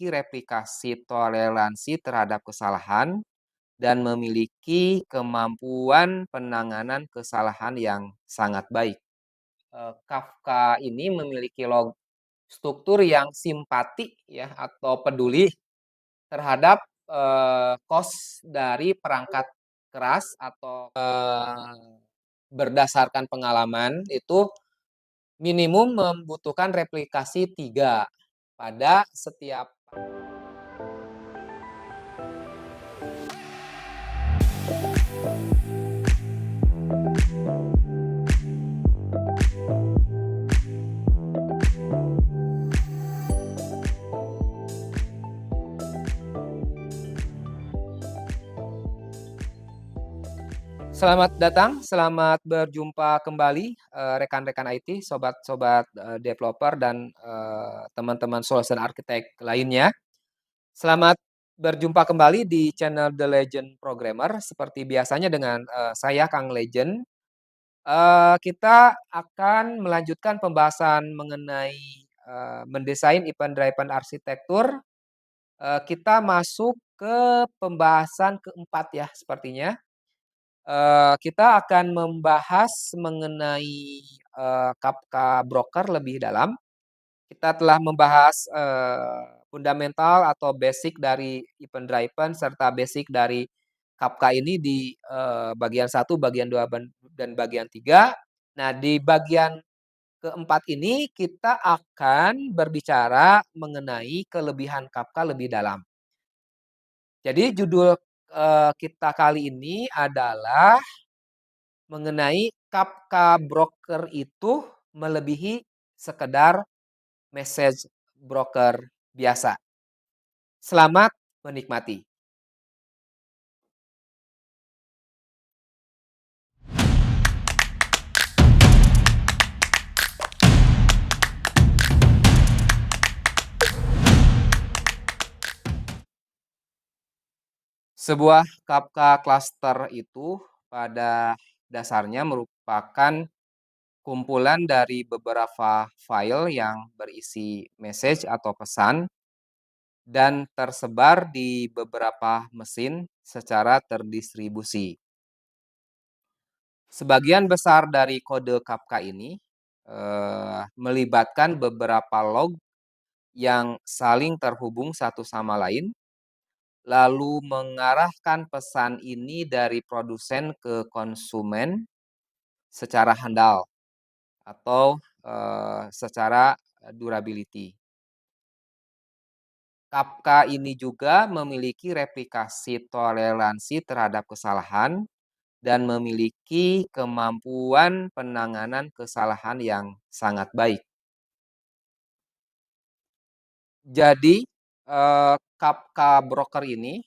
memiliki replikasi toleransi terhadap kesalahan dan memiliki kemampuan penanganan kesalahan yang sangat baik. Kafka ini memiliki struktur yang simpatik ya atau peduli terhadap kos dari perangkat keras atau berdasarkan pengalaman itu minimum membutuhkan replikasi 3 pada setiap. Selamat datang, selamat berjumpa kembali rekan-rekan IT, sobat-sobat developer dan teman-teman solution architect lainnya. Selamat berjumpa kembali di channel The Legend Programmer. Seperti biasanya dengan saya Kang Legend. Kita akan melanjutkan pembahasan mengenai mendesain event-driven arsitektur. Kita masuk ke pembahasan keempat ya sepertinya. Kita akan membahas mengenai Kafka Broker lebih dalam. Kita telah membahas fundamental atau basic dari event driven serta basic dari Kafka ini di bagian 1, bagian 2 dan bagian 3. Nah, di bagian keempat ini kita akan berbicara mengenai kelebihan Kafka lebih dalam. Jadi judul kita kali ini adalah mengenai Kafka Broker itu melebihi sekedar message broker biasa. Selamat menikmati. Sebuah Kafka cluster itu pada dasarnya merupakan kumpulan dari beberapa file yang berisi message atau pesan dan tersebar di beberapa mesin secara terdistribusi. Sebagian besar dari kode Kafka ini melibatkan beberapa log yang saling terhubung satu sama lain, lalu mengarahkan pesan ini dari produsen ke konsumen secara handal atau secara durability. Kafka ini juga memiliki replikasi toleransi terhadap kesalahan dan memiliki kemampuan penanganan kesalahan yang sangat baik. Jadi, Kafka Broker ini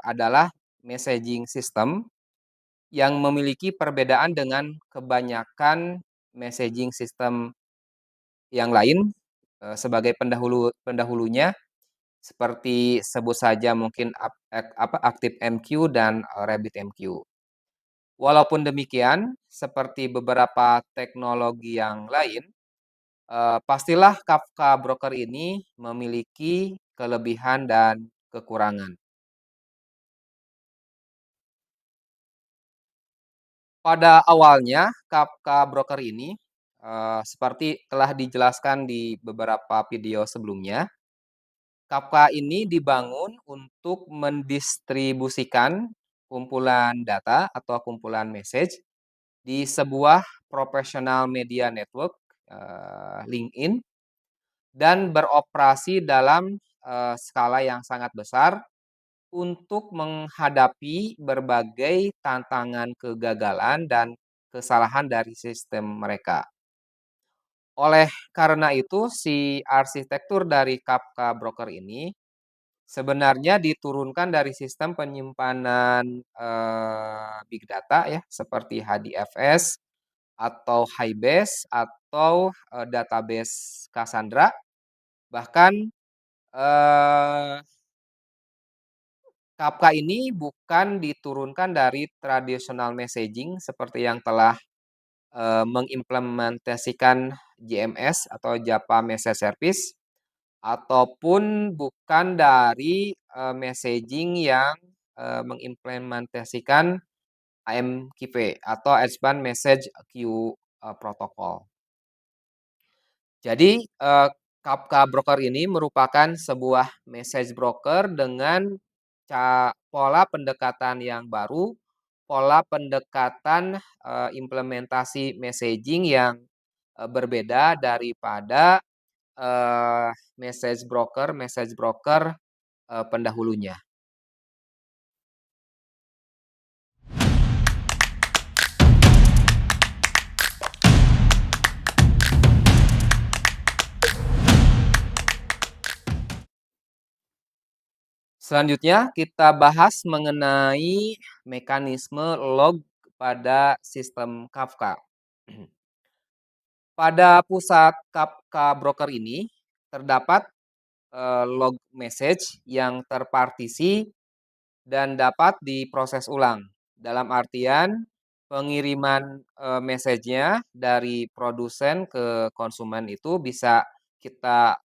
adalah messaging system yang memiliki perbedaan dengan kebanyakan messaging system yang lain sebagai pendahulunya seperti sebut saja mungkin ActiveMQ dan RabbitMQ. Walaupun demikian, seperti beberapa teknologi yang lain, pastilah Kafka Broker ini memiliki kelebihan dan kekurangan. Pada awalnya, Kafka Broker ini seperti telah dijelaskan di beberapa video sebelumnya, Kafka ini dibangun untuk mendistribusikan kumpulan data atau kumpulan message di sebuah professional media network, LinkedIn, dan beroperasi dalam skala yang sangat besar untuk menghadapi berbagai tantangan kegagalan dan kesalahan dari sistem mereka. Oleh karena itu, si arsitektur dari Kafka Broker ini sebenarnya diturunkan dari sistem penyimpanan big data ya, seperti HDFS atau Hybase atau database Cassandra. Bahkan Kafka ini bukan diturunkan dari traditional messaging seperti yang telah mengimplementasikan JMS atau Java Message Service ataupun bukan dari, messaging yang, mengimplementasikan AMQP atau Advanced Message Queue, Protocol. Jadi, Kafka Broker ini merupakan sebuah message broker dengan pola pendekatan yang baru, pola pendekatan, implementasi messaging yang, berbeda daripada, message broker, pendahulunya. Selanjutnya kita bahas mengenai mekanisme log pada sistem Kafka. Pada pusat Kafka Broker ini terdapat, log message yang terpartisi dan dapat diproses ulang. Dalam artian pengiriman, message-nya dari produsen ke konsumen itu bisa kita,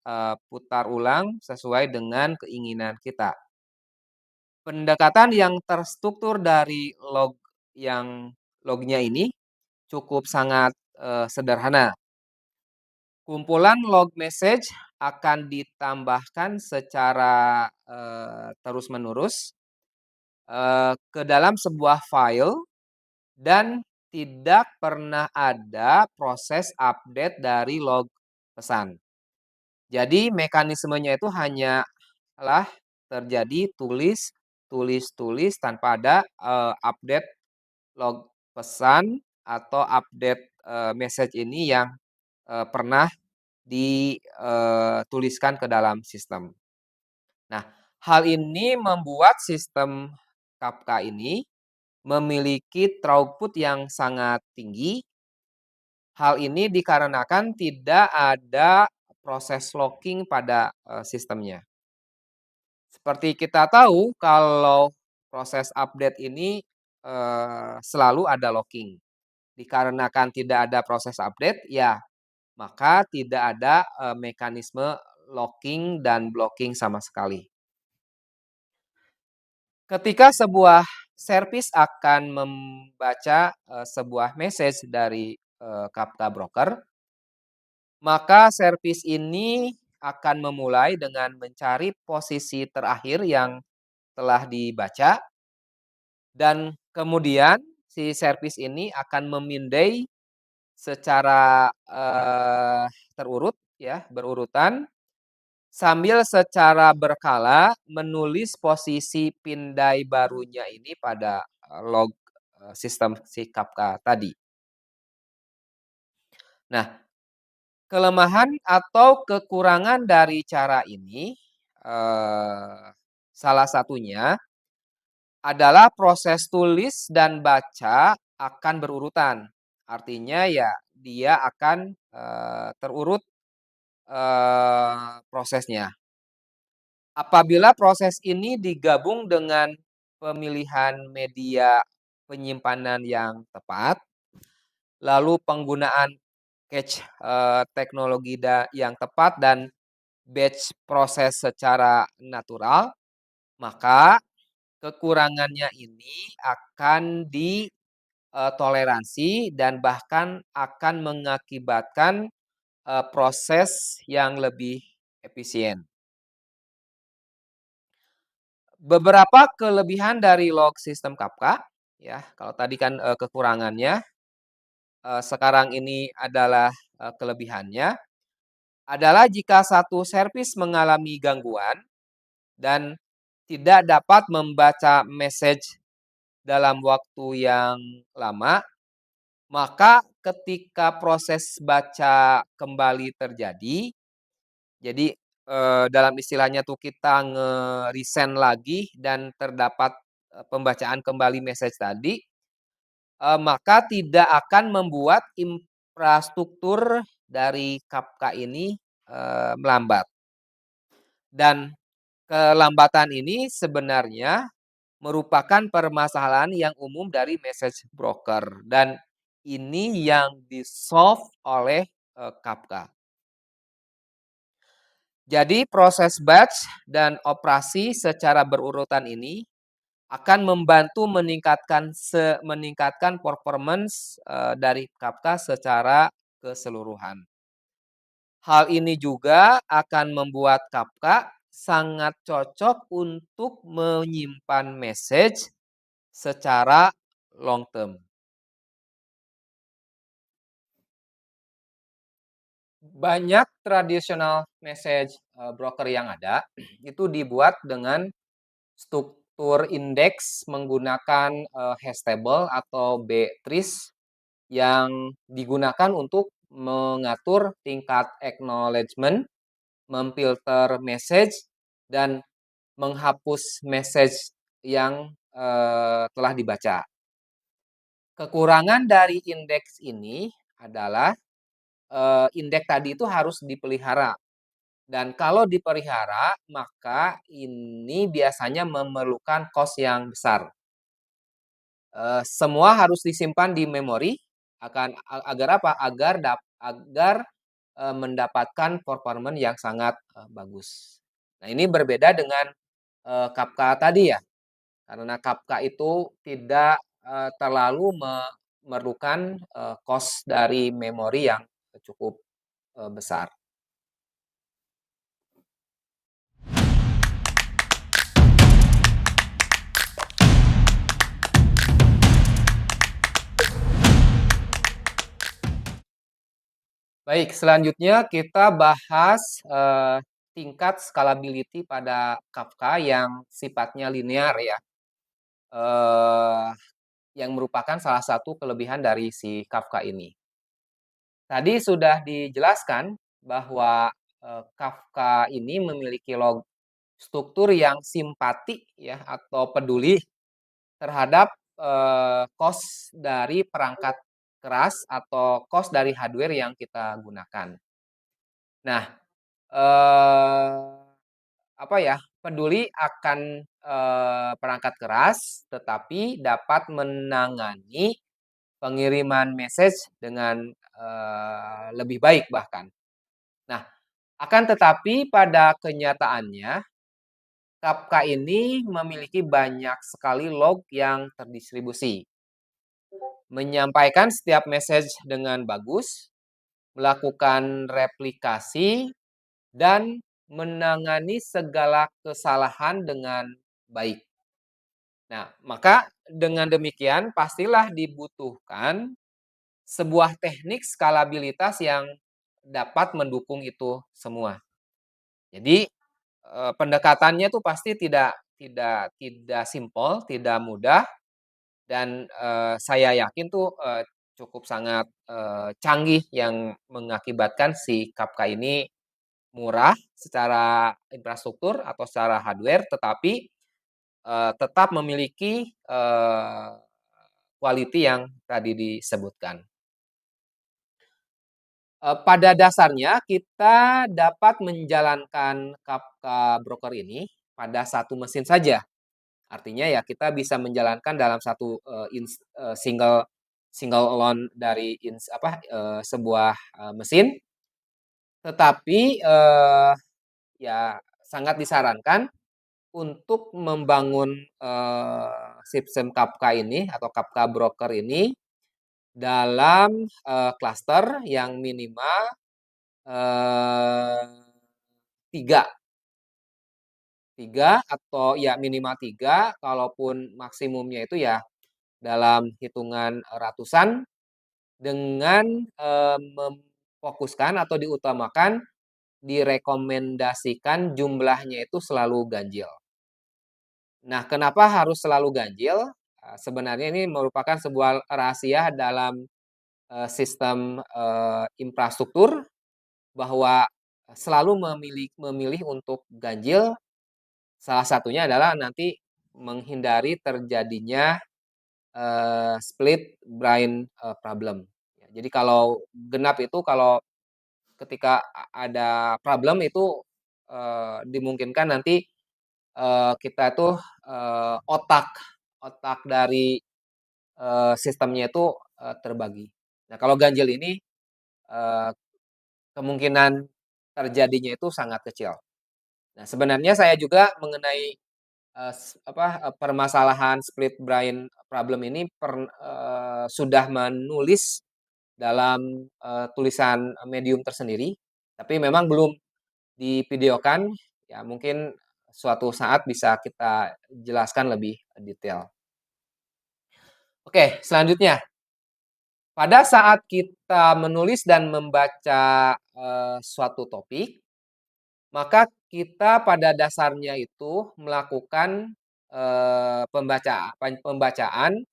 putar ulang sesuai dengan keinginan kita. Pendekatan yang terstruktur dari lognya ini cukup sangat, sederhana. Kumpulan log message akan ditambahkan secara, terus-menerus, ke dalam sebuah file dan tidak pernah ada proses update dari log pesan. Jadi mekanismenya itu hanyalah terjadi tulis tulis tulis tanpa ada, update log pesan atau update, message ini yang, pernah dituliskan ke dalam sistem. Nah, hal ini membuat sistem Kafka ini memiliki throughput yang sangat tinggi. Hal ini dikarenakan tidak ada proses locking pada, sistemnya. Seperti kita tahu kalau proses update ini, selalu ada locking. Dikarenakan tidak ada proses update, ya maka tidak ada, mekanisme locking dan blocking sama sekali. Ketika sebuah servis akan membaca, sebuah message dari, Kafka Broker, maka servis ini akan memulai dengan mencari posisi terakhir yang telah dibaca dan kemudian si servis ini akan memindai secara, terurut ya, berurutan sambil secara berkala menulis posisi pindai barunya ini pada, log, sistem si Kafka tadi. Nah, kelemahan atau kekurangan dari cara ini, eee, salah satunya adalah proses tulis dan baca akan berurutan. Artinya ya dia akan, terurut, prosesnya. Apabila proses ini digabung dengan pemilihan media penyimpanan yang tepat, lalu penggunaan cache, teknologi yang tepat dan batch proses secara natural, maka kekurangannya ini akan ditoleransi dan bahkan akan mengakibatkan, proses yang lebih efisien. Beberapa kelebihan dari log sistem Kafka, ya, kalau tadi kan, kekurangannya, sekarang ini adalah, kelebihannya, adalah jika satu servis mengalami gangguan dan tidak dapat membaca message dalam waktu yang lama, maka ketika proses baca kembali terjadi, jadi, dalam istilahnya tuh kita nge-resend lagi dan terdapat, pembacaan kembali message tadi, maka tidak akan membuat infrastruktur dari Kafka ini, melambat. Dan kelambatan ini sebenarnya merupakan permasalahan yang umum dari message broker dan ini yang di-solve oleh, Kafka. Jadi proses batch dan operasi secara berurutan ini akan membantu meningkatkan performance, dari Kafka secara keseluruhan. Hal ini juga akan membuat Kafka sangat cocok untuk menyimpan message secara long term. Banyak tradisional message, broker yang ada, itu dibuat dengan struktur indeks menggunakan, hash table atau B-trees yang digunakan untuk mengatur tingkat acknowledgement, memfilter message, dan menghapus message yang, telah dibaca. Kekurangan dari indeks ini adalah, indeks tadi itu harus dipelihara dan kalau dipelihara maka ini biasanya memerlukan cost yang besar. Semua harus disimpan di memori agar apa? Agar mendapatkan performance yang sangat, bagus. Nah, ini berbeda dengan, Kafka tadi ya, karena Kafka itu tidak, terlalu memerlukan, cost dari memori yang cukup, besar. Baik, selanjutnya kita bahas, tingkat scalability pada Kafka yang sifatnya linear ya, eee, yang merupakan salah satu kelebihan dari si Kafka ini. Tadi sudah dijelaskan bahwa, Kafka ini memiliki struktur yang simpatik ya atau peduli terhadap, cost dari perangkat keras atau cost dari hardware yang kita gunakan. Nah, eee, apa ya, peduli akan, perangkat keras, tetapi dapat menangani pengiriman message dengan, lebih baik bahkan. Nah, akan tetapi pada kenyataannya, Kafka ini memiliki banyak sekali log yang terdistribusi. Menyampaikan setiap message dengan bagus, melakukan replikasi, dan menangani segala kesalahan dengan baik. Nah, maka dengan demikian pastilah dibutuhkan sebuah teknik skalabilitas yang dapat mendukung itu semua. Jadi, pendekatannya tuh pasti tidak simpel, tidak mudah dan, saya yakin tuh, cukup sangat, canggih yang mengakibatkan si Kafka ini murah secara infrastruktur atau secara hardware, tetapi, tetap memiliki, quality yang tadi disebutkan. Pada dasarnya kita dapat menjalankan Kafka Broker ini pada satu mesin saja. Artinya ya kita bisa menjalankan dalam satu, single single alone dari sebuah, mesin, tetapi, ya sangat disarankan untuk membangun, sistem Kafka ini atau Kafka Broker ini dalam, klaster yang minimal, eee, 3 3 atau ya minimal 3 kalaupun maksimumnya itu ya dalam hitungan ratusan dengan, memfokuskan atau diutamakan, direkomendasikan jumlahnya itu selalu ganjil. Nah, kenapa harus selalu ganjil? Sebenarnya ini merupakan sebuah rahasia dalam, sistem, infrastruktur bahwa selalu memilih untuk ganjil, salah satunya adalah nanti menghindari terjadinya, split brain, problem. Ya, jadi kalau genap itu kalau ketika ada problem itu, dimungkinkan nanti, kita tuh, otak otak dari, sistemnya itu, terbagi. Nah, kalau ganjil ini, eee, kemungkinan terjadinya itu sangat kecil. Nah, sebenarnya saya juga mengenai, permasalahan split brain problem ini sudah menulis dalam, tulisan medium tersendiri, tapi memang belum divideokan, ya mungkin suatu saat bisa kita jelaskan lebih detail. Oke, selanjutnya, pada saat kita menulis dan membaca, suatu topik, maka kita pada dasarnya itu melakukan, pembacaan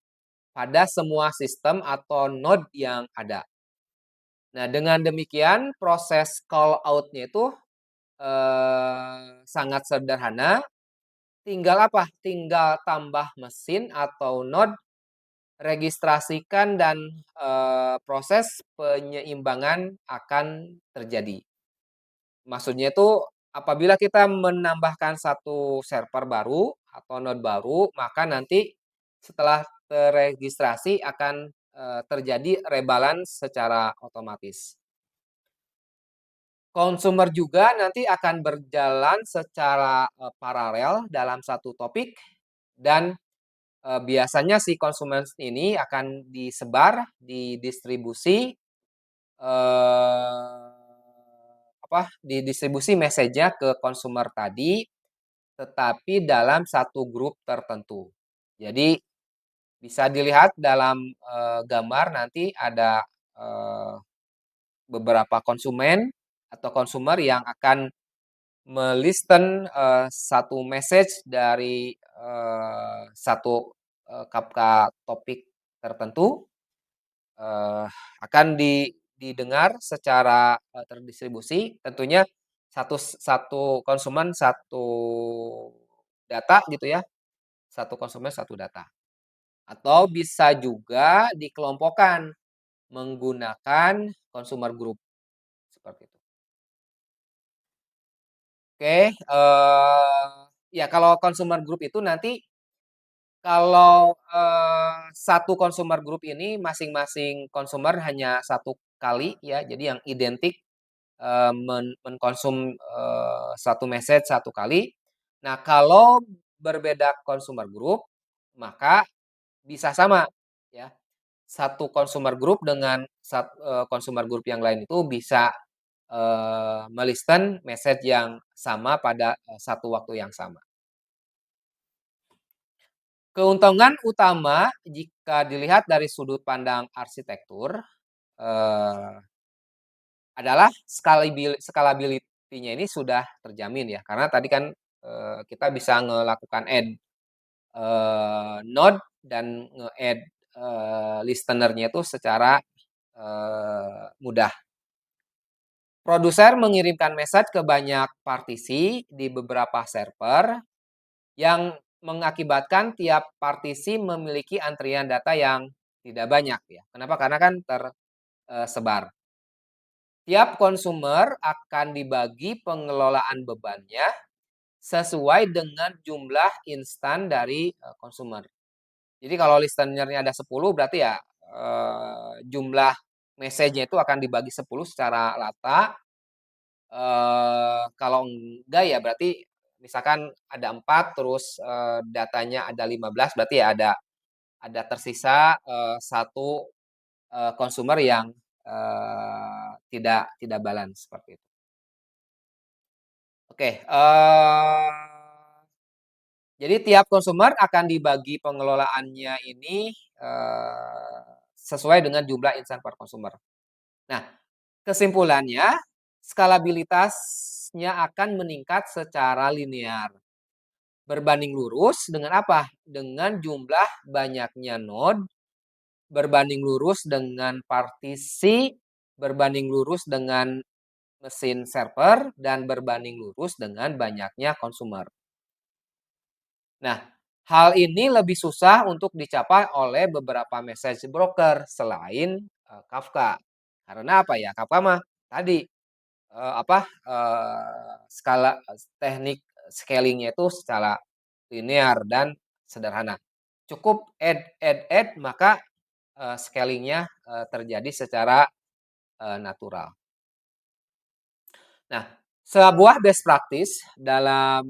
pada semua sistem atau node yang ada. Nah, dengan demikian proses call out-nya itu, sangat sederhana, tinggal apa, tinggal tambah mesin atau node, registrasikan dan, proses penyeimbangan akan terjadi. Maksudnya itu apabila kita menambahkan satu server baru atau node baru, maka nanti setelah terregistrasi akan, terjadi rebalance secara otomatis. Konsumer juga nanti akan berjalan secara, paralel dalam satu topik dan, biasanya si konsumen ini akan disebar, didistribusi, didistribusi message-nya ke konsumer tadi, tetapi dalam satu grup tertentu. Jadi bisa dilihat dalam, gambar nanti ada, eee, beberapa konsumen atau consumer yang akan satu message dari, satu, Kafka topik tertentu, eee, akan didengar secara, terdistribusi. Tentunya satu konsumen satu data gitu ya, satu konsumen satu data. Atau bisa juga dikelompokkan menggunakan consumer group, seperti itu. Oke, ya kalau consumer group itu nanti kalau, satu consumer group ini masing-masing consumer hanya satu kali ya, jadi yang identik, mengkonsum, satu message satu kali. Nah, kalau berbeda consumer group, maka bisa sama ya, satu consumer group dengan consumer group yang lain itu bisa, message yang sama pada, satu waktu yang sama. Keuntungan utama jika dilihat dari sudut pandang arsitektur, eee, adalah scalability-nya ini sudah terjamin ya, karena tadi kan, kita bisa melakukan add, node dan nge-add, listener-nya itu secara, mudah. Produser mengirimkan message ke banyak partisi di beberapa server yang mengakibatkan tiap partisi memiliki antrian data yang tidak banyak ya. Kenapa? Karena kan tersebar. Tiap konsumer akan dibagi pengelolaan bebannya sesuai dengan jumlah instan dari, konsumer. Jadi kalau listener-nya ada 10 berarti ya, jumlah message-nya itu akan dibagi 10 secara rata. Kalau enggak ya berarti misalkan ada 4 terus, datanya ada 15 berarti ya ada tersisa, 1, consumer yang, tidak balance seperti itu. Oke, jadi tiap consumer akan dibagi pengelolaannya ini, sesuai dengan jumlah insan per consumer. Nah, kesimpulannya skalabilitasnya akan meningkat secara linear. Berbanding lurus dengan apa? Dengan jumlah banyaknya node, berbanding lurus dengan partisi, berbanding lurus dengan mesin server, dan berbanding lurus dengan banyaknya consumer. Nah, hal ini lebih susah untuk dicapai oleh beberapa message broker selain, Kafka. Karena apa ya, Kafka mah tadi, teknik scaling-nya itu secara linear dan sederhana. Cukup add, maka, scaling-nya, terjadi secara, natural. Nah, sebuah best practice dalam,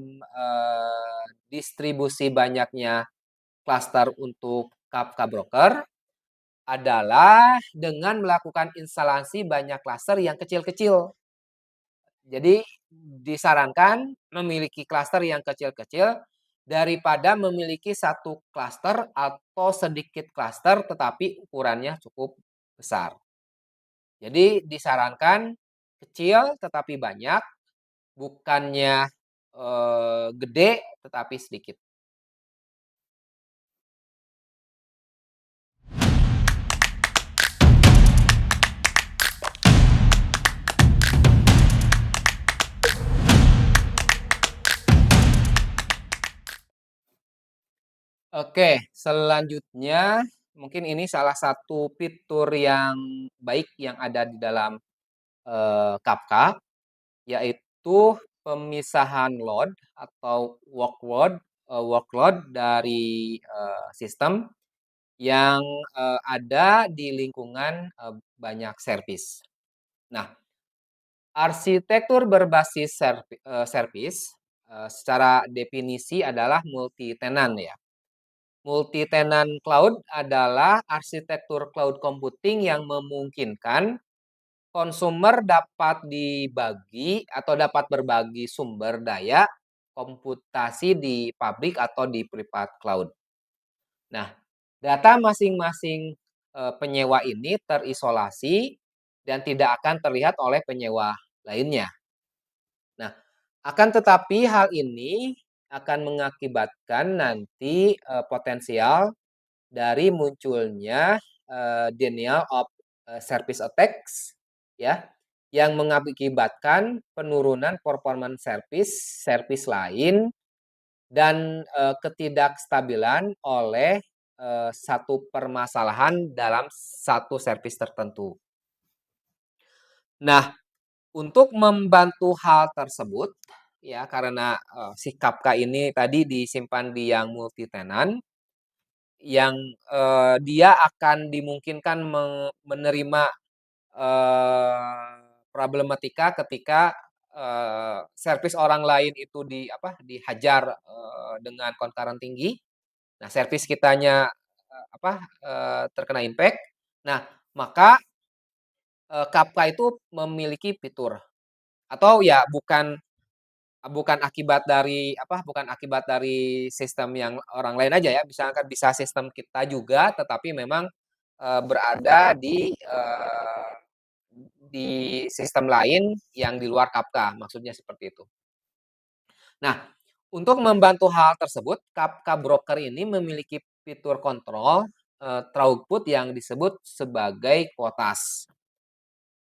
distribusi banyaknya klaster untuk Kafka broker adalah dengan melakukan instalasi banyak klaster yang kecil-kecil. Jadi disarankan memiliki klaster yang kecil-kecil daripada memiliki satu klaster atau sedikit klaster tetapi ukurannya cukup besar. Jadi disarankan kecil tetapi banyak, bukannya, gede tetapi sedikit. Oke, selanjutnya mungkin ini salah satu fitur yang baik yang ada di dalam, Kafka, yaitu pemisahan load atau workload dari, sistem yang, ada di lingkungan, banyak service. Nah, arsitektur berbasis service, secara definisi adalah multi tenant ya. Multi tenant cloud adalah arsitektur cloud computing yang memungkinkan konsumer dapat dibagi atau dapat berbagi sumber daya komputasi di publik atau di private cloud. Nah, data masing-masing, penyewa ini terisolasi dan tidak akan terlihat oleh penyewa lainnya. Nah, akan tetapi hal ini akan mengakibatkan nanti, potensial dari munculnya, denial of, service attacks ya, yang mengakibatkan penurunan performance service lain dan, ketidakstabilan oleh, satu permasalahan dalam satu service tertentu. Nah, untuk membantu hal tersebut, ya karena, si Kafka ini tadi disimpan di yang multi tenant, yang, dia akan dimungkinkan menerima, problematika ketika, service orang lain itu dihajar, dengan concurrent tinggi. Nah, service kitanya, terkena impact. Nah, maka, Kafka itu memiliki fitur atau ya bukan akibat dari bukan akibat dari sistem yang orang lain aja ya, misalkan bisa sistem kita juga, tetapi memang, berada di sistem lain yang di luar Kafka, maksudnya seperti itu. Nah, untuk membantu hal tersebut, Kafka Broker ini memiliki fitur kontrol, throughput yang disebut sebagai quotas.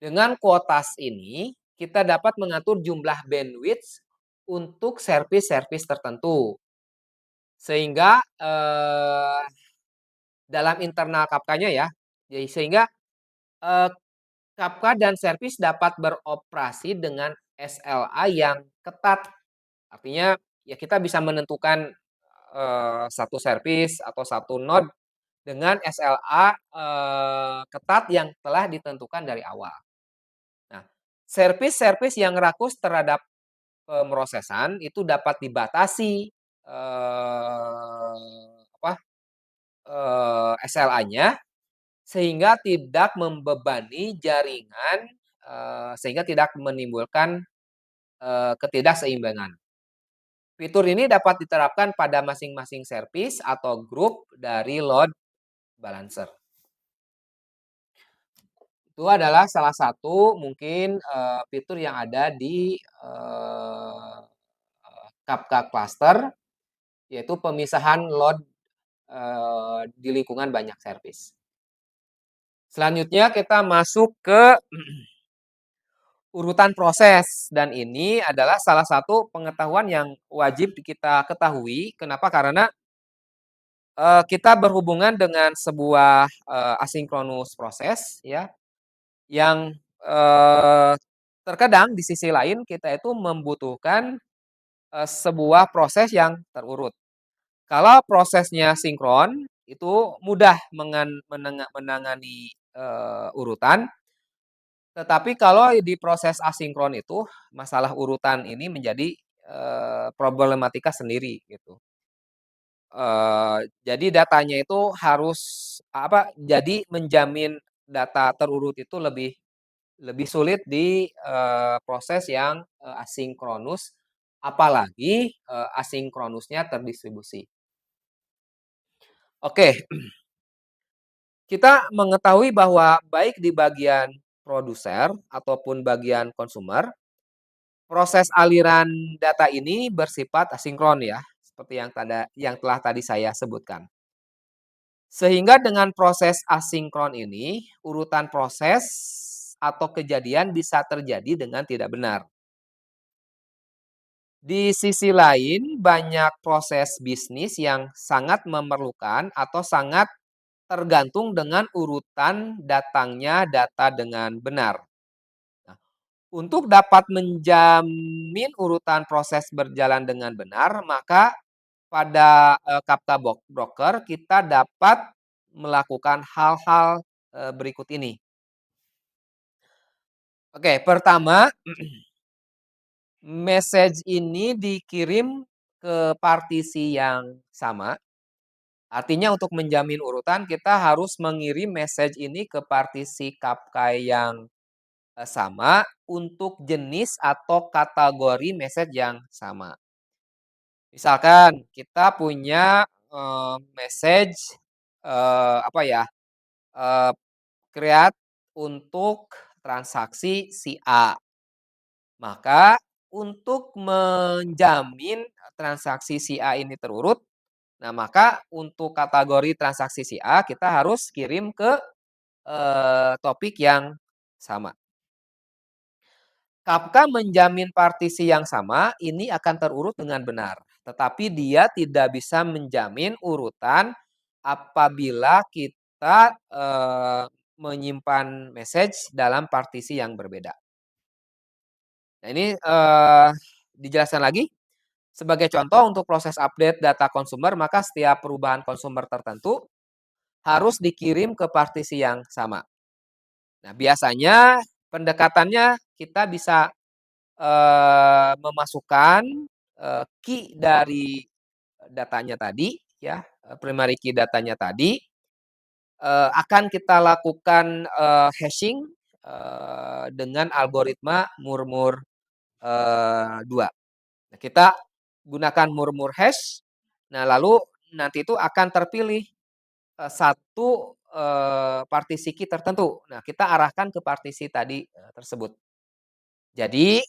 Dengan quotas ini, kita dapat mengatur jumlah bandwidth untuk service-service tertentu. Sehingga, dalam internal Kafkanya ya, jadi sehingga, eee, Kafka dan service dapat beroperasi dengan SLA yang ketat. Artinya, ya kita bisa menentukan, satu service atau satu node dengan SLA, ketat yang telah ditentukan dari awal. Nah, service-service yang rakus terhadap pemrosesan itu dapat dibatasi, apa, SLA-nya sehingga tidak membebani jaringan, sehingga tidak menimbulkan, ketidakseimbangan. Fitur ini dapat diterapkan pada masing-masing service atau grup dari load balancer. Itu adalah salah satu mungkin, fitur yang ada di, Kafka cluster, yaitu pemisahan load, di lingkungan banyak service. Selanjutnya kita masuk ke urutan proses dan ini adalah salah satu pengetahuan yang wajib kita ketahui. Kenapa? Karena, kita berhubungan dengan sebuah, asinkronus proses ya, yang, terkadang di sisi lain kita itu membutuhkan, sebuah proses yang terurut. Kalau prosesnya sinkron, itu mudah menangani, urutan. Tetapi kalau di proses asinkron itu, masalah urutan ini menjadi, problematika sendiri gitu. Jadi datanya itu harus jadi menjamin data terurut itu lebih lebih sulit di, proses yang, asinkronus, apalagi, asinkronusnya terdistribusi. Oke, kita mengetahui bahwa baik di bagian produser ataupun bagian konsumer, proses aliran data ini bersifat asinkron ya, seperti yang telah tadi saya sebutkan. Sehingga dengan proses asinkron ini, urutan proses atau kejadian bisa terjadi dengan tidak benar. Di sisi lain, banyak proses bisnis yang sangat memerlukan atau sangat tergantung dengan urutan datangnya data dengan benar. Nah, untuk dapat menjamin urutan proses berjalan dengan benar, maka pada, Kapta Broker kita dapat melakukan hal-hal, berikut ini. Oke, pertama, message ini dikirim ke partisi yang sama. Artinya untuk menjamin urutan kita harus mengirim message ini ke partisi Kafka yang, sama untuk jenis atau kategori message yang sama. Misalkan kita punya, message, apa ya, eee, create untuk transaksi si A. Maka untuk menjamin transaksi si A ini terurut, nah maka untuk kategori transaksi si A kita harus kirim ke, topik yang sama. Kafka menjamin partisi yang sama ini akan terurut dengan benar, tetapi dia tidak bisa menjamin urutan apabila kita, menyimpan message dalam partisi yang berbeda. Nah ini, dijelaskan lagi, sebagai contoh untuk proses update data konsumer, maka setiap perubahan konsumer tertentu harus dikirim ke partisi yang sama. Nah, biasanya pendekatannya kita bisa, memasukkan, key dari datanya tadi ya, primary key datanya tadi, akan kita lakukan, hashing, dengan algoritma murmur, 2. Nah, kita gunakan murmur hash, nah lalu nanti itu akan terpilih, satu, partisi key tertentu. Nah, kita arahkan ke partisi tadi, tersebut. Jadi,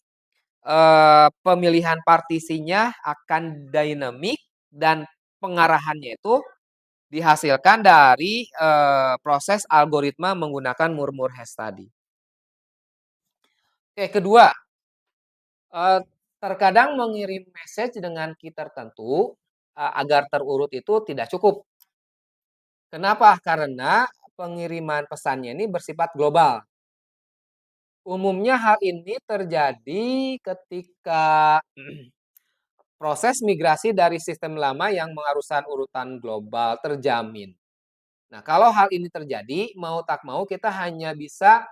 pemilihan partisinya akan dynamic dan pengarahannya itu dihasilkan dari, proses algoritma menggunakan murmur hash tadi. Oke, kedua, eee, terkadang mengirim message dengan key tertentu, agar terurut itu tidak cukup. Kenapa? Karena pengiriman pesannya ini bersifat global. Umumnya hal ini terjadi ketika proses migrasi dari sistem lama yang mengharuskan urutan global terjamin. Nah, kalau hal ini terjadi, mau tak mau kita hanya bisa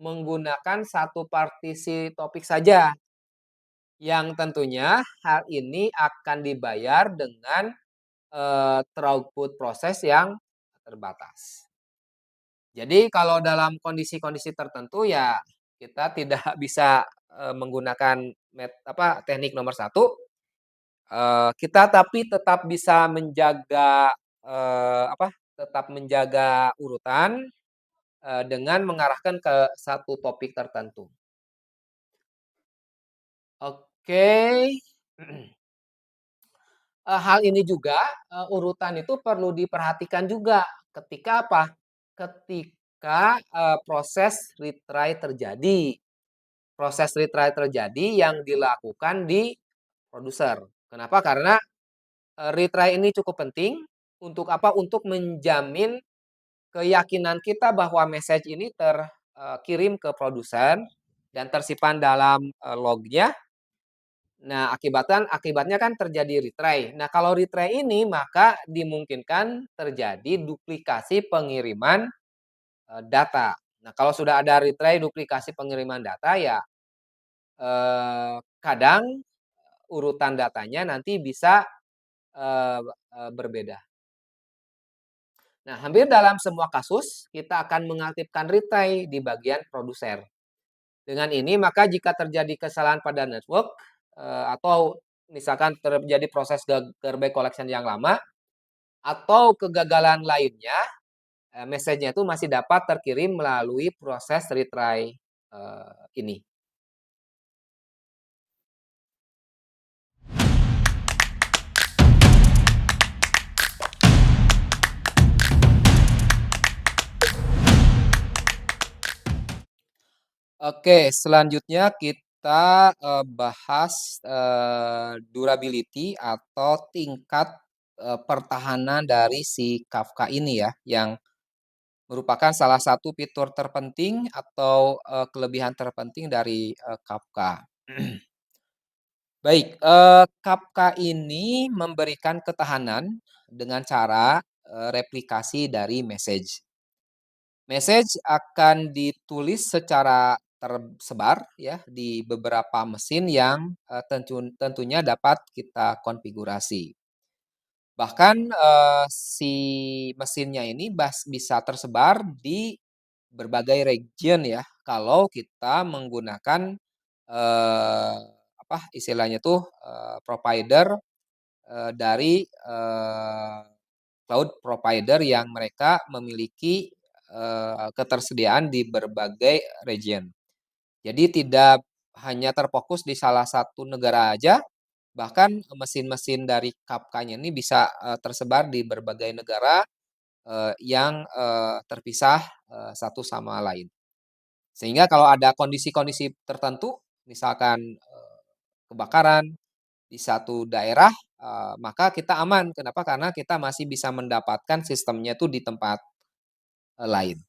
menggunakan satu partisi topik saja, yang tentunya hal ini akan dibayar dengan, throughput proses yang terbatas. Jadi kalau dalam kondisi-kondisi tertentu ya kita tidak bisa, menggunakan teknik nomor satu, kita tapi tetap bisa menjaga, tetap menjaga urutan, dengan mengarahkan ke satu topik tertentu. Oke, hal ini juga, urutan itu perlu diperhatikan juga ketika apa? Ketika, proses retry terjadi. Proses retry terjadi yang dilakukan di produser. Kenapa? Karena, retry ini cukup penting untuk apa? Untuk menjamin keyakinan kita bahwa message ini kirim ke produsen dan tersimpan dalam, lognya. Nah, akibatnya kan terjadi retry. Nah, kalau retry ini maka dimungkinkan terjadi duplikasi pengiriman, data. Nah, kalau sudah ada retry duplikasi pengiriman data ya, kadang urutan datanya nanti bisa, eee berbeda. Nah, hampir dalam semua kasus kita akan mengaktifkan retry di bagian produser. Dengan ini maka jika terjadi kesalahan pada network, atau misalkan terjadi proses garbage collection yang lama atau kegagalan lainnya, message-nya itu masih dapat terkirim melalui proses retry, ini. Oke, selanjutnya kita, bahas, durability atau tingkat, pertahanan dari si Kafka ini ya, yang merupakan salah satu fitur terpenting atau, kelebihan terpenting dari, Kafka. Baik, Kafka ini memberikan ketahanan dengan cara, replikasi dari message. Message akan ditulis secara tersebar ya di beberapa mesin yang, tentunya dapat kita konfigurasi. Bahkan, si mesinnya ini bisa tersebar di berbagai region ya, kalau kita menggunakan, apa istilahnya tuh, provider, dari, cloud provider yang mereka memiliki, ketersediaan di berbagai region. Jadi tidak hanya terfokus di salah satu negara aja, bahkan mesin-mesin dari Kafka-nya ini bisa, tersebar di berbagai negara, yang, terpisah, satu sama lain. Sehingga kalau ada kondisi-kondisi tertentu, misalkan, kebakaran di satu daerah, maka kita aman. Kenapa? Karena kita masih bisa mendapatkan sistemnya itu di tempat, lain.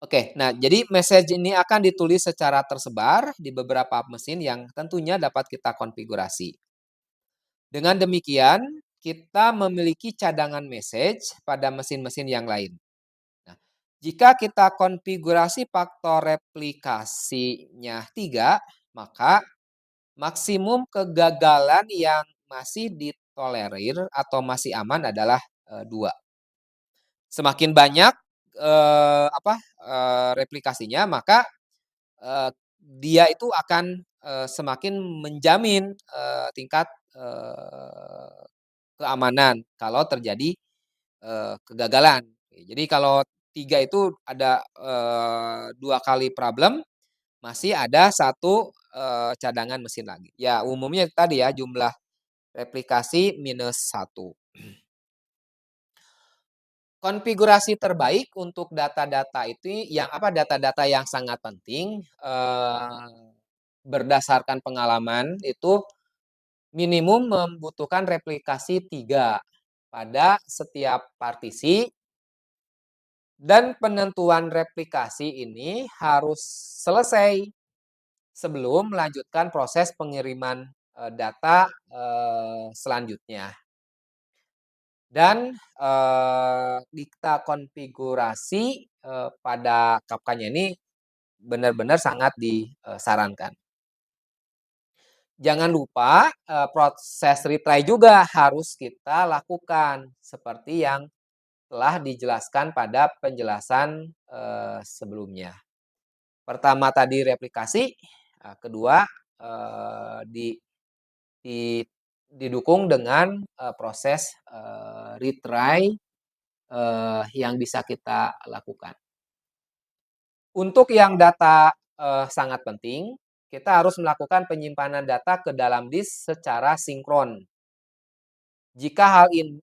Oke, nah jadi message ini akan ditulis secara tersebar di beberapa mesin yang tentunya dapat kita konfigurasi. Dengan demikian, kita memiliki cadangan message pada mesin-mesin yang lain. Nah, jika kita konfigurasi faktor replikasinya 3, maka maksimum kegagalan yang masih ditolerir atau masih aman adalah, 2. Semakin banyak, replikasinya, maka, dia itu akan, semakin menjamin, tingkat, keamanan kalau terjadi, kegagalan. Jadi kalau 3 itu ada, 2 kali problem, masih ada satu cadangan mesin lagi. Ya umumnya tadi ya jumlah replikasi minus satu. Konfigurasi terbaik untuk data-data itu yang apa, data-data yang sangat penting, berdasarkan pengalaman itu minimum membutuhkan replikasi 3 pada setiap partisi dan penentuan replikasi ini harus selesai sebelum melanjutkan proses pengiriman, data, selanjutnya. Dan, kita konfigurasi, pada Kafka-nya ini benar-benar sangat disarankan. Jangan lupa, proses retry juga harus kita lakukan, seperti yang telah dijelaskan pada penjelasan, sebelumnya. Pertama tadi replikasi, kedua, di di didukung dengan, proses, retry, yang bisa kita lakukan. Untuk yang data, sangat penting, kita harus melakukan penyimpanan data ke dalam disk secara sinkron. Jika hal in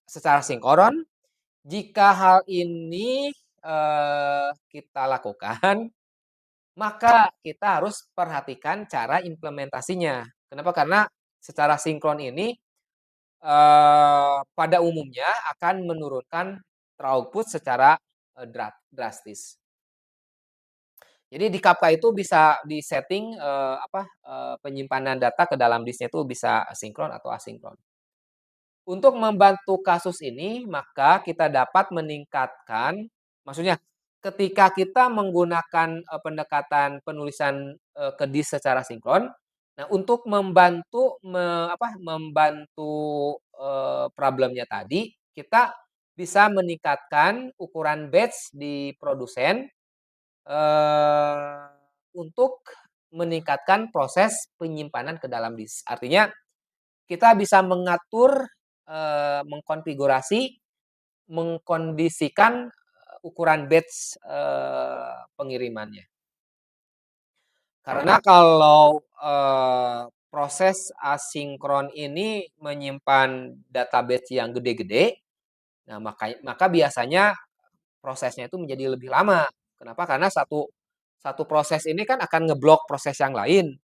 secara sinkron, jika hal ini, kita lakukan, maka kita harus perhatikan cara implementasinya. Kenapa? Karena secara sinkron ini, pada umumnya akan menurunkan throughput secara, drastis. Jadi di Kafka itu bisa di-setting, penyimpanan data ke dalam disknya itu bisa sinkron atau asinkron. Untuk membantu kasus ini, maka kita dapat meningkatkan maksudnya ketika kita menggunakan, pendekatan penulisan, ke disk secara sinkron, nah untuk membantu, problemnya tadi, kita bisa meningkatkan ukuran batch di produsen, eee, untuk meningkatkan proses penyimpanan ke dalam disk. Artinya kita bisa mengatur, mengkonfigurasi, mengkondisikan, ukuran batch, pengirimannya. Karena kalau, proses asinkron ini menyimpan database yang gede-gede, nah maka biasanya prosesnya itu menjadi lebih lama. Kenapa? Karena satu satu proses ini kan akan ngeblok proses yang lain.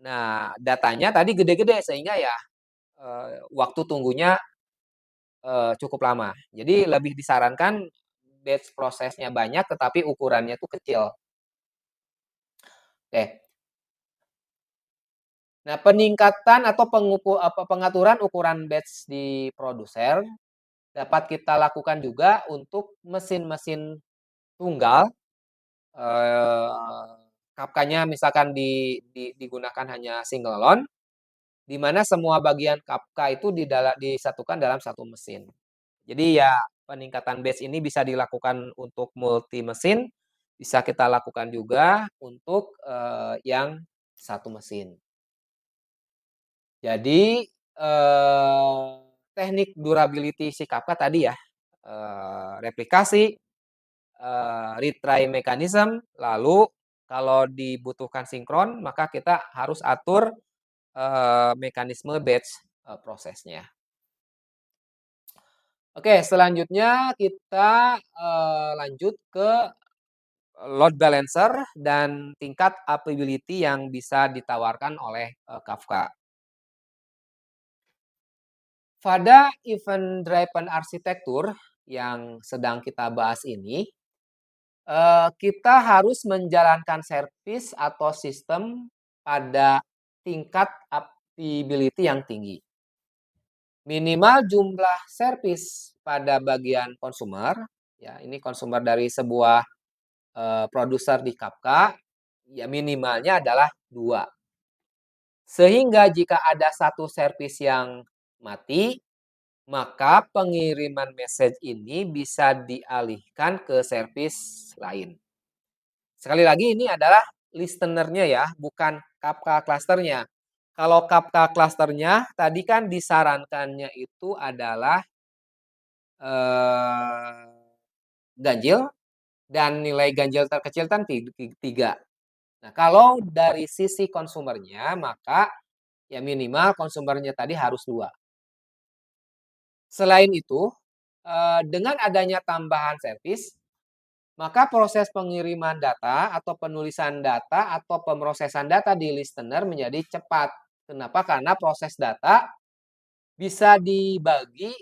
Nah, datanya tadi gede-gede sehingga ya, waktu tunggunya, cukup lama. Jadi lebih disarankan batch prosesnya banyak tetapi ukurannya tuh kecil. Oke. Nah, peningkatan atau pengaturan ukuran batch di produser dapat kita lakukan juga untuk mesin-mesin tunggal, eee, Kafkanya misalkan digunakan hanya single load, di mana semua bagian Kafka itu disatukan dalam satu mesin. Jadi ya peningkatan batch ini bisa dilakukan untuk multi mesin, bisa kita lakukan juga untuk, yang satu mesin. Jadi, teknik durability si Kafka tadi ya, replikasi, retry mechanism, lalu kalau dibutuhkan sinkron, maka kita harus atur, mekanisme batch, prosesnya. Oke, selanjutnya kita, lanjut ke load balancer dan tingkat availability yang bisa ditawarkan oleh, Kafka. Pada event driven arsitektur yang sedang kita bahas ini, kita harus menjalankan service atau sistem pada tingkat availability yang tinggi. Minimal jumlah service pada bagian konsumer, ya ini konsumer dari sebuah, produser di Kafka, ya minimalnya adalah 2. Sehingga jika ada satu service yang mati, maka pengiriman message ini bisa dialihkan ke service lain. Sekali lagi ini adalah listener-nya ya, bukan Kafka cluster-nya. Kalau Kafka cluster-nya tadi kan disarankannya itu adalah, eee, ganjil dan nilai ganjil terkecil kan 3. Nah, kalau dari sisi konsumernya maka ya minimal konsumernya tadi harus 2. Selain itu, dengan adanya tambahan servis, maka proses pengiriman data atau penulisan data atau pemrosesan data di listener menjadi cepat. Kenapa? Karena proses data bisa dibagi,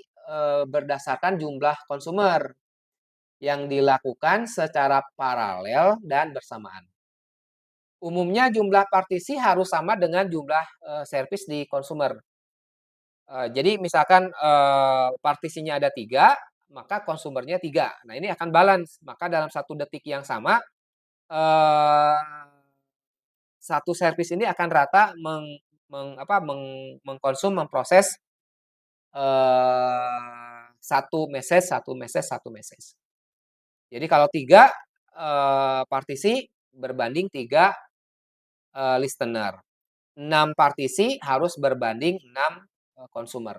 berdasarkan jumlah konsumer yang dilakukan secara paralel dan bersamaan. Umumnya jumlah partisi harus sama dengan jumlah, servis di konsumer. Jadi misalkan, partisinya ada 3, maka konsumernya 3. Nah, ini akan balance. Maka dalam satu detik yang sama, eee, satu servis ini akan rata memproses, 1 message. Jadi kalau 3, partisi berbanding 3, listener. 6 partisi harus berbanding 6, konsumer.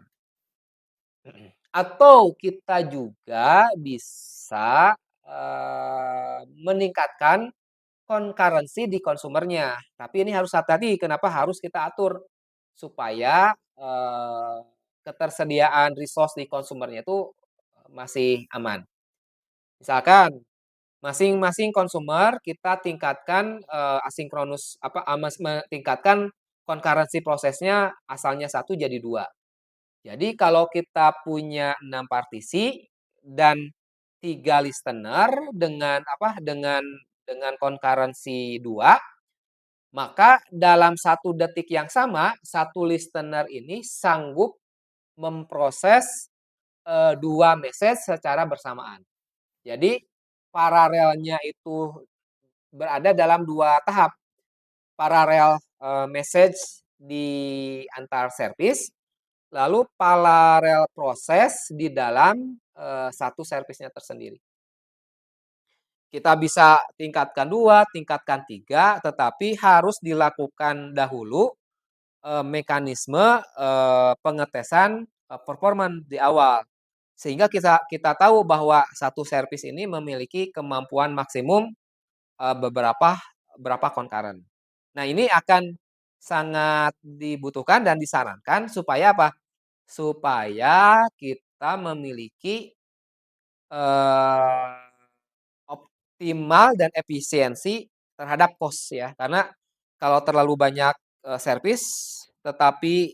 Atau kita juga bisa, meningkatkan concurrency di konsumernya. Tapi ini harus hati-hati, kenapa harus kita atur? Supaya, ketersediaan resource di konsumernya itu masih aman. Misalkan masing-masing konsumer kita tingkatkan, asinkronus apa, tingkatkan concurrency prosesnya asalnya 1 jadi 2. Jadi kalau kita punya 6 partisi dan 3 listener dengan concurrency 2, maka dalam satu detik yang sama, satu listener ini sanggup memproses, 2 message secara bersamaan. Jadi paralelnya itu berada dalam 2 tahap, paralel, message di antar service, lalu paralel proses di dalam, satu service-nya tersendiri. Kita bisa tingkatkan 2, tingkatkan 3, tetapi harus dilakukan dahulu, mekanisme, pengetesan, performan di awal. Sehingga kita kita tahu bahwa satu service ini memiliki kemampuan maksimum, beberapa berapa concurrent. Nah, ini akan sangat dibutuhkan dan disarankan supaya apa? Supaya kita memiliki, eee, optimal dan efisiensi terhadap cost ya. Karena kalau terlalu banyak, servis tetapi,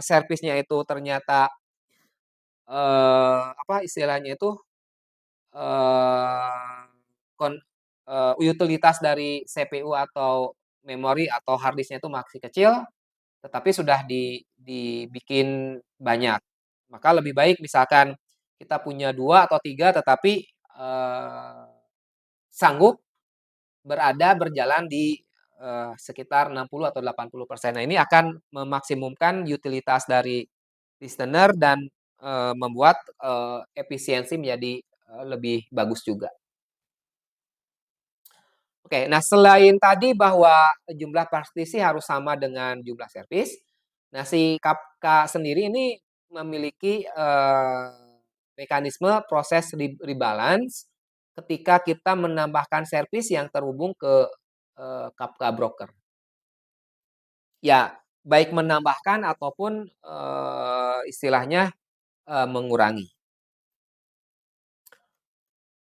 servisnya itu ternyata, apa istilahnya itu, eee, kon utilitas dari CPU atau memori atau hard disk-nya itu masih kecil, tetapi sudah dibikin banyak. Maka lebih baik misalkan kita punya 2 atau 3 tetapi, sanggup berjalan di, sekitar 60 atau 80%. Nah, ini akan memaksimumkan utilitas dari listener dan, membuat, efisiensi menjadi, lebih bagus juga. Oke, nah selain tadi bahwa jumlah partisi harus sama dengan jumlah servis, nah si Kafka sendiri ini memiliki, mekanisme proses rebalance ketika kita menambahkan servis yang terhubung ke, Kafka broker. Ya, baik menambahkan ataupun, istilahnya, mengurangi.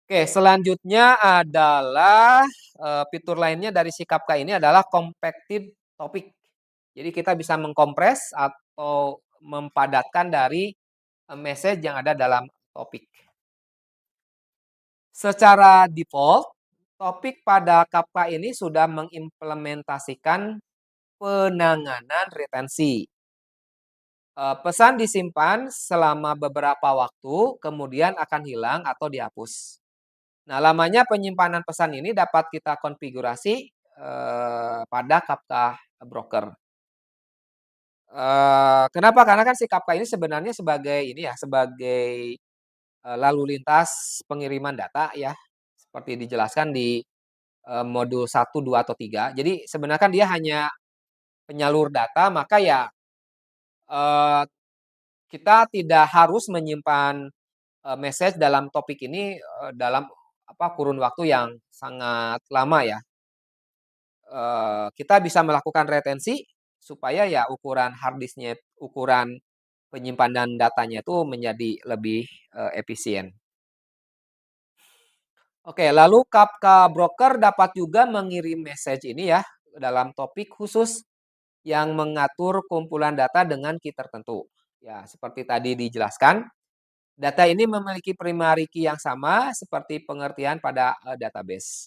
Oke, selanjutnya adalah, fitur lainnya dari si Kafka ini adalah compacted topic. Jadi kita bisa mengkompres atau mempadatkan dari, message yang ada dalam topik. Secara default, topik pada Kafka ini sudah mengimplementasikan penanganan retensi. Pesan disimpan selama beberapa waktu, kemudian akan hilang atau dihapus. Nah, lamanya penyimpanan pesan ini dapat kita konfigurasi, pada Kafka Broker. Kenapa? Karena kan si Kafka ini sebenarnya sebagai ini ya, sebagai, lalu lintas pengiriman data ya, seperti dijelaskan di, modul 1, 2, atau 3. Jadi sebenarnya kan dia hanya penyalur data, maka ya, eee, kita tidak harus menyimpan, message dalam topik ini, dalam apa, kurun waktu yang sangat lama ya. Kita bisa melakukan retensi supaya ya ukuran hard disk-nya, ukuran penyimpanan datanya itu menjadi lebih, efisien. Oke, lalu Kafka Broker dapat juga mengirim message ini ya, dalam topik khusus yang mengatur kumpulan data dengan key tertentu. Ya, seperti tadi dijelaskan, data ini memiliki primary key yang sama seperti pengertian pada, database.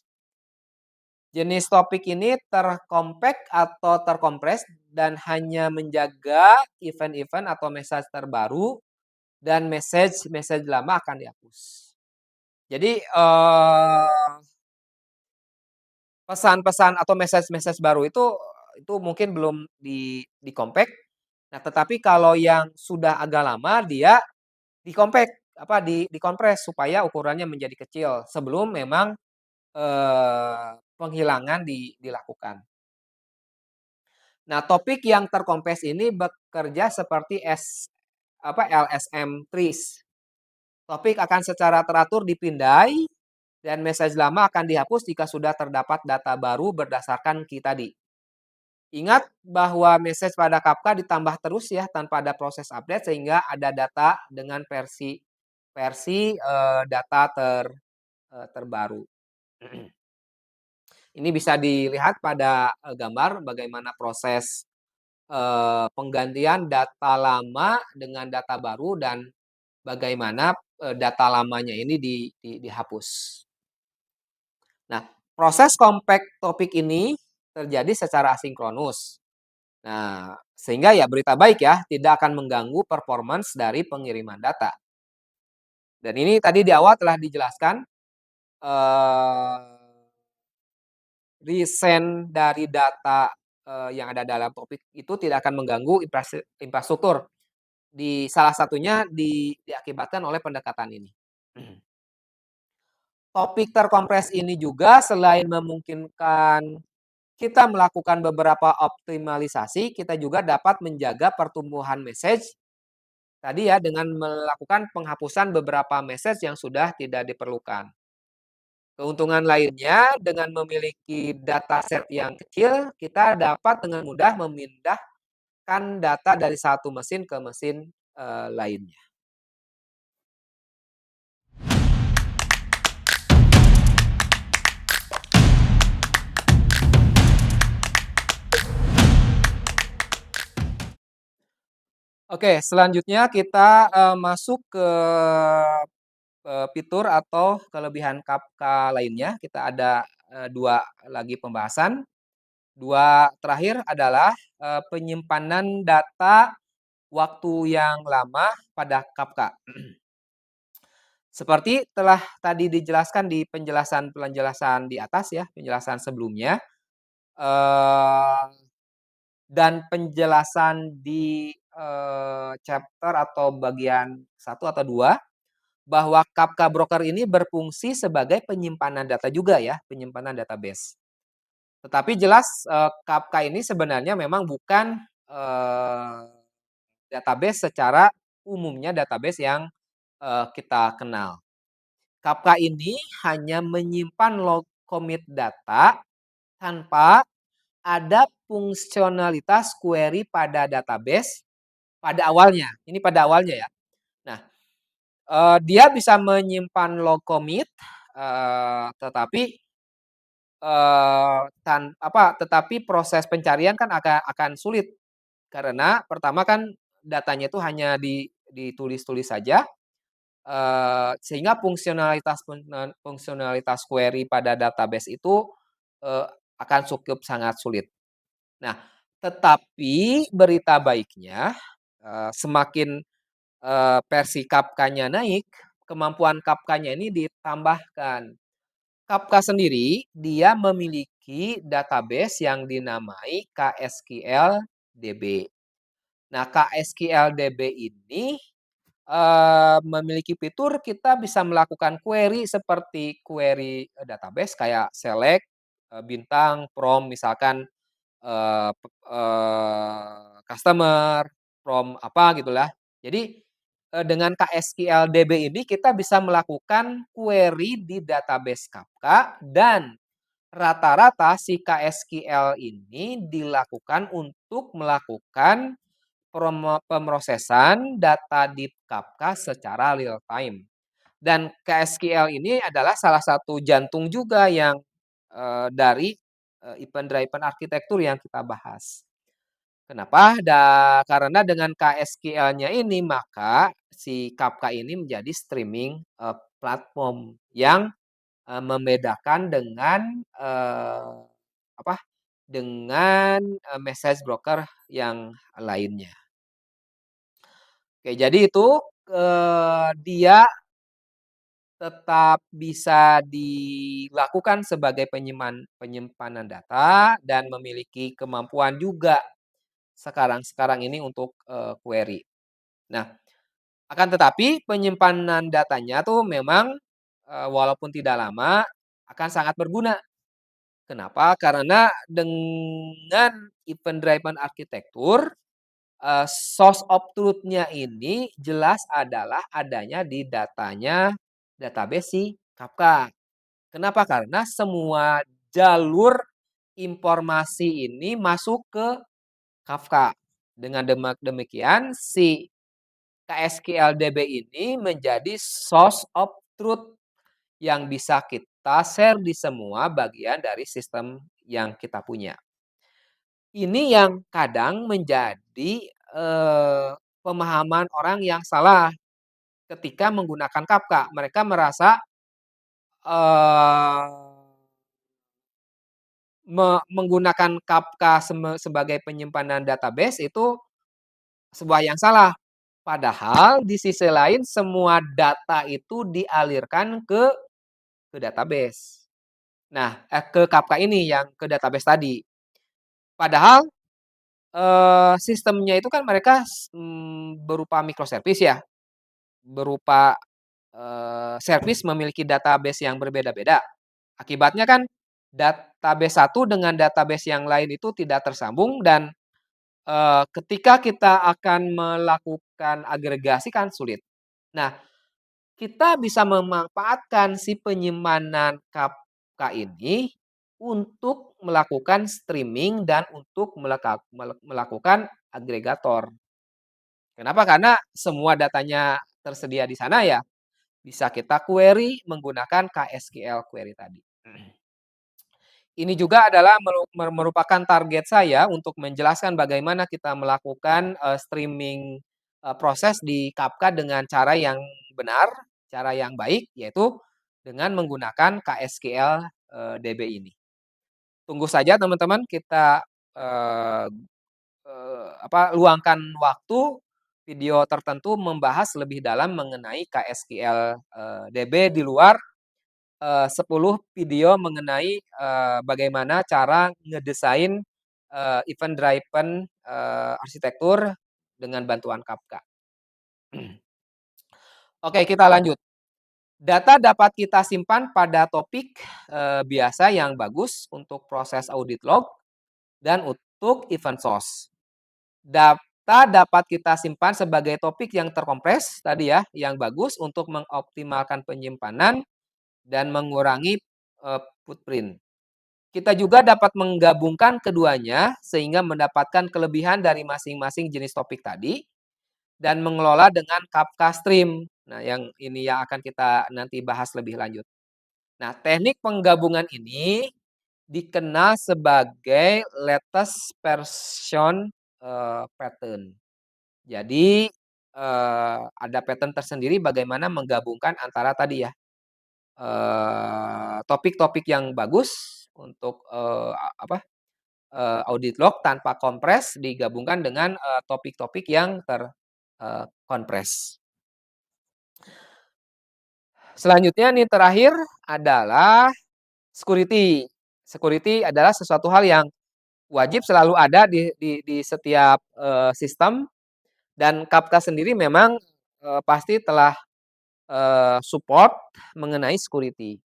Jenis topik ini terkompak atau terkompres dan hanya menjaga event-event atau message terbaru dan message lama akan dihapus. Jadi, pesan-pesan atau message baru itu mungkin belum di-compact. Nah, tetapi kalau yang sudah agak lama dia di-compact, apa, dikompres supaya ukurannya menjadi kecil sebelum memang, penghilangan dilakukan. Nah, topik yang terkompres ini bekerja seperti LSM trees. Topik akan secara teratur dipindai dan message lama akan dihapus jika sudah terdapat data baru berdasarkan key tadi. Ingat bahwa message pada Kafka ditambah terus ya tanpa ada proses update sehingga ada data dengan versi versi, data terbaru. Ini bisa dilihat pada, gambar bagaimana proses, penggantian data lama dengan data baru dan bagaimana, data lamanya ini dihapus. Nah, proses compact topik ini terjadi secara asinkronus. Nah, sehingga ya berita baik ya, tidak akan mengganggu performance dari pengiriman data. Dan ini tadi di awal telah dijelaskan, eee, resend dari data, yang ada dalam topik itu tidak akan mengganggu infrastruktur. Salah satunya diakibatkan oleh pendekatan ini. Topik terkompres ini juga selain memungkinkan kita melakukan beberapa optimalisasi, kita juga dapat menjaga pertumbuhan message tadi ya dengan melakukan penghapusan beberapa message yang sudah tidak diperlukan. Keuntungan lainnya dengan memiliki dataset yang kecil, kita dapat dengan mudah memindahkan data dari satu mesin ke mesin, lainnya. Oke, selanjutnya kita, masuk ke, fitur atau kelebihan Kafka lainnya. Kita ada, 2 lagi pembahasan. 2 terakhir adalah, penyimpanan data waktu yang lama pada Kafka. Seperti telah tadi dijelaskan di penjelasan di atas ya, penjelasan sebelumnya, eee, dan penjelasan di, chapter atau bagian 1 atau 2 bahwa Kafka Broker ini berfungsi sebagai penyimpanan data juga ya, penyimpanan database. Tetapi jelas, Kafka ini sebenarnya memang bukan, database secara umumnya database yang, kita kenal. Kafka ini hanya menyimpan log commit data tanpa ada fungsionalitas query pada database pada awalnya, ini pada awalnya ya. Nah, dia bisa menyimpan log commit, tetapi, tetapi proses pencarian kan akan sulit karena pertama kan datanya itu hanya ditulis-tulis saja, sehingga fungsionalitas query pada database itu, eee, akan cukup sangat sulit. Nah, tetapi berita baiknya, semakin, versi Kafka-nya naik, kemampuan Kafka-nya ini ditambahkan. Kafka sendiri, dia memiliki database yang dinamai KSQL-DB. Nah, KSQL-DB ini, memiliki fitur kita bisa melakukan query seperti query, database kayak select, bintang, from misalkan, customer, from apa gitulah. Jadi, dengan KSQL-DB ini kita bisa melakukan query di database Kafka dan rata-rata si KSQL ini dilakukan untuk melakukan pemrosesan data di Kafka secara real time. Dan KSQL ini adalah salah satu jantung juga yang, dari, event driven architecture yang kita bahas. Kenapa? Karena dengan KSQL-nya ini, maka si Kafka ini menjadi streaming, platform yang, membedakan dengan, apa, dengan, message broker yang lainnya. Oke, jadi itu, dia tetap bisa dilakukan sebagai penyimpanan data dan memiliki kemampuan juga sekarang ini untuk, query. Nah, akan tetapi penyimpanan datanya tuh memang, walaupun tidak lama, akan sangat berguna. Kenapa? Karena dengan event driven architecture, source of truth-nya ini jelas adalah adanya di database si Kafka. Kenapa? Karena semua jalur informasi ini masuk ke Kafka. Dengan demikian si KSQL-DB ini menjadi source of truth yang bisa kita share di semua bagian dari sistem yang kita punya. Ini yang kadang menjadi, pemahaman orang yang salah ketika menggunakan Kafka. Mereka merasa, eee, menggunakan Kafka sebagai penyimpanan database itu sebuah yang salah. Padahal di sisi lain semua data itu dialirkan ke ke database. Nah, ke Kafka ini yang ke database tadi. Padahal, sistemnya itu kan mereka berupa microservice ya, berupa, service memiliki database yang berbeda-beda. Akibatnya kan database satu dengan database yang lain itu tidak tersambung dan, ketika kita akan melakukan agregasi kan sulit. Nah, kita bisa memanfaatkan si penyimpanan Kafka ini untuk melakukan streaming dan untuk melakukan agregator. Kenapa? Karena semua datanya tersedia di sana ya, bisa kita query menggunakan KSQL query tadi. Ini juga adalah merupakan target saya untuk menjelaskan bagaimana kita melakukan, streaming, proses di Kafka dengan cara yang benar, cara yang baik, yaitu dengan menggunakan KSQL, DB ini. Tunggu saja teman-teman kita, eee luangkan waktu video tertentu membahas lebih dalam mengenai KSQL, DB di luar 10 video mengenai, bagaimana cara ngedesain, event driven, arsitektur dengan bantuan Kafka. Oke, kita lanjut. Data dapat kita simpan pada topik, biasa yang bagus untuk proses audit log dan untuk event source. Data dapat kita simpan sebagai topik yang terkompres tadi ya, yang bagus untuk mengoptimalkan penyimpanan dan mengurangi, footprint. Kita juga dapat menggabungkan keduanya sehingga mendapatkan kelebihan dari masing-masing jenis topik tadi dan mengelola dengan Kafka Stream. Nah, yang ini yang akan kita nanti bahas lebih lanjut. Nah, teknik penggabungan ini dikenal sebagai lattice version, pattern. Jadi, ada pattern tersendiri bagaimana menggabungkan antara tadi ya, topik-topik yang bagus untuk, audit log tanpa kompres digabungkan dengan, topik-topik yang kompres. Selanjutnya nih terakhir adalah security. Security adalah sesuatu hal yang wajib selalu ada di setiap, sistem dan Kafka sendiri memang, pasti telah, support mengenai security.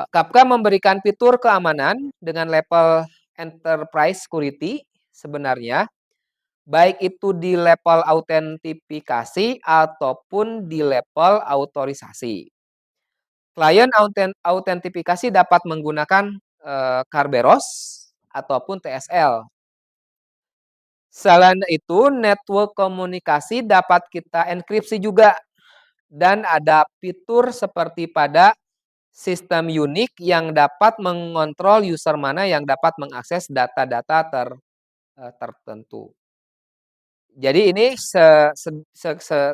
Kafka memberikan fitur keamanan dengan level enterprise security sebenarnya, baik itu di level autentifikasi ataupun di level autorisasi. Klien autentifikasi dapat menggunakan, Kerberos ataupun TSL. Selain itu, network komunikasi dapat kita enkripsi juga dan ada fitur seperti pada sistem unik yang dapat mengontrol user mana yang dapat mengakses data-data tertentu. Jadi ini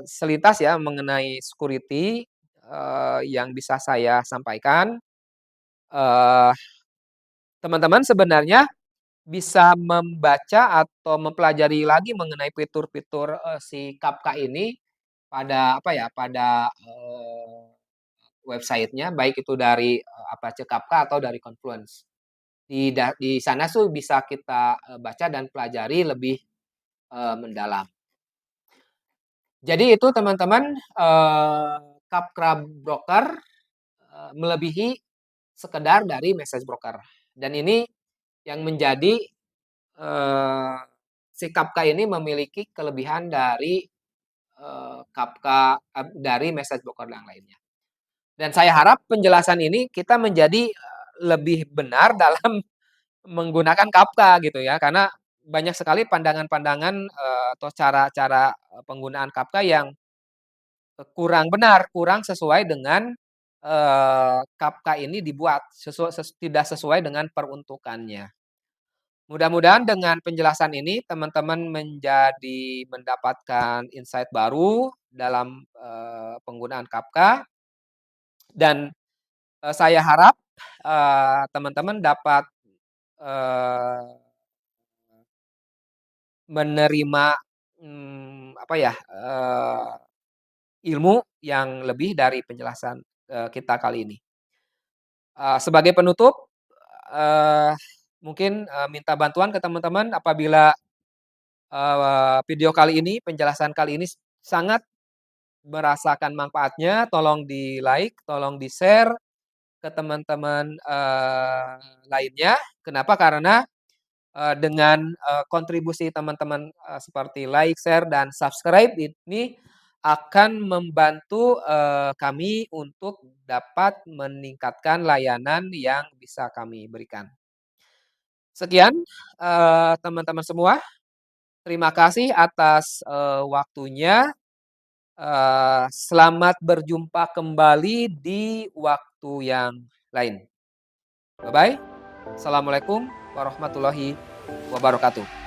selintas ya mengenai security, yang bisa saya sampaikan. Eee, Teman-teman sebenarnya bisa membaca atau mempelajari lagi mengenai fitur-fitur, si Kafka ini pada apa ya, pada, website-nya baik itu dari, Apache Kafka atau dari Confluence. Di sana tuh bisa kita, baca dan pelajari lebih, mendalam. Jadi itu teman-teman, Kafka Broker, melebihi sekedar dari message broker. Dan ini yang menjadi, si Kafka ini memiliki kelebihan dari, dari message broker yang lainnya. Dan saya harap penjelasan ini kita menjadi, lebih benar dalam menggunakan Kafka gitu ya, karena banyak sekali pandangan-pandangan, atau cara-cara, penggunaan Kafka yang, kurang benar, kurang sesuai dengan, Kafka ini dibuat, tidak sesuai dengan peruntukannya. Mudah-mudahan dengan penjelasan ini teman-teman mendapatkan insight baru dalam, penggunaan Kafka dan, saya harap, teman-teman dapat, eee menerima, apa ya, ilmu yang lebih dari penjelasan kita kali ini. Sebagai penutup, eee, mungkin, minta bantuan ke teman-teman apabila, video kali ini, penjelasan kali ini sangat merasakan manfaatnya, tolong di-like, tolong di-share ke teman-teman, lainnya. Kenapa? Karena, dengan, kontribusi teman-teman, seperti like, share, dan subscribe ini akan membantu, kami untuk dapat meningkatkan layanan yang bisa kami berikan. Sekian, teman-teman semua, terima kasih atas, waktunya, selamat berjumpa kembali di waktu yang lain. Bye-bye. Assalamualaikum warahmatullahi wabarakatuh.